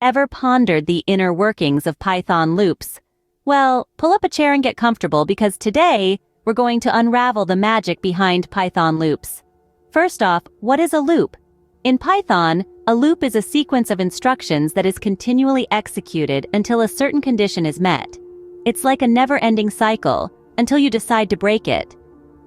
Ever pondered the inner workings of Python loops? Well, pull up a chair and get comfortable because today we're going to unravel the magic behind Python loops. First off, what is a loop? In Python, a loop is a sequence of instructions that is continually executed until a certain condition is met. It's like a never-ending cycle until you decide to break it.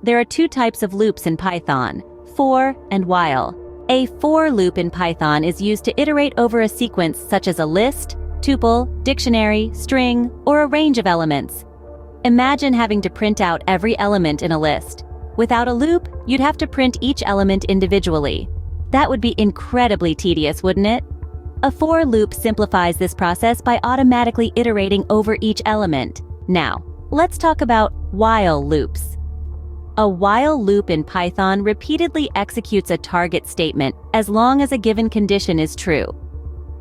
There are two types of loops in Python: for and while. A for loop in Python is used to iterate over a sequence such as a list, tuple, dictionary, string, or a range of elements. Imagine having to print out every element in a list. Without a loop, you'd have to print each element individually. That would be incredibly tedious, wouldn't it? A for loop simplifies this process by automatically iterating over each element. Now, let's talk about while loops. A while loop in Python repeatedly executes a target statement as long as a given condition is true.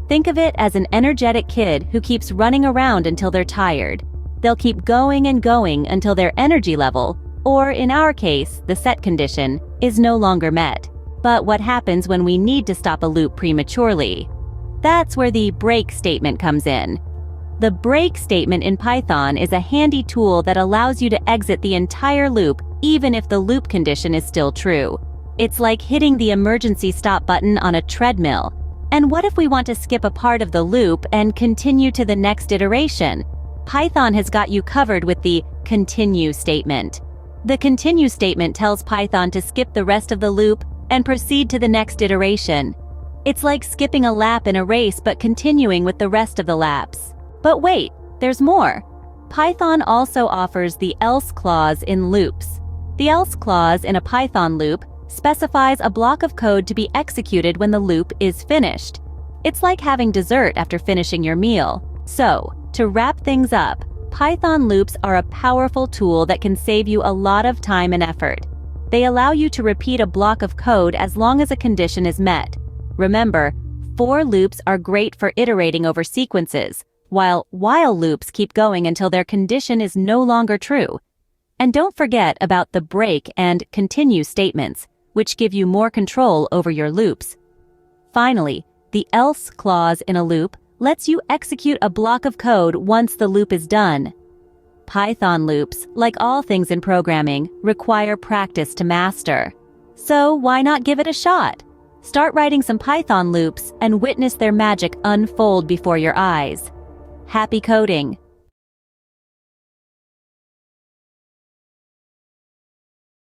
Think of it as an energetic kid who keeps running around until they're tired. They'll keep going and going until their energy level, or in our case, the set condition, is no longer met. But what happens when we need to stop a loop prematurely? That's where the break statement comes in. The break statement in Python is a handy tool that allows you to exit the entire loop even if the loop condition is still true. It's like hitting the emergency stop button on a treadmill. And what if we want to skip a part of the loop and continue to the next iteration? Python has got you covered with the continue statement. The continue statement tells Python to skip the rest of the loop and proceed to the next iteration. It's like skipping a lap in a race but continuing with the rest of the laps. But wait, there's more. Python also offers the else clause in loops. The else clause in a Python loop specifies a block of code to be executed when the loop is finished. It's like having dessert after finishing your meal. So, to wrap things up, Python loops are a powerful tool that can save you a lot of time and effort. They allow you to repeat a block of code as long as a condition is met. Remember, for loops are great for iterating over sequences, while loops keep going until their condition is no longer true. And don't forget about the break and continue statements, which give you more control over your loops. Finally, the else clause in a loop lets you execute a block of code once the loop is done. Python loops, like all things in programming, require practice to master. So why not give it a shot? Start writing some Python loops and witness their magic unfold before your eyes. Happy coding!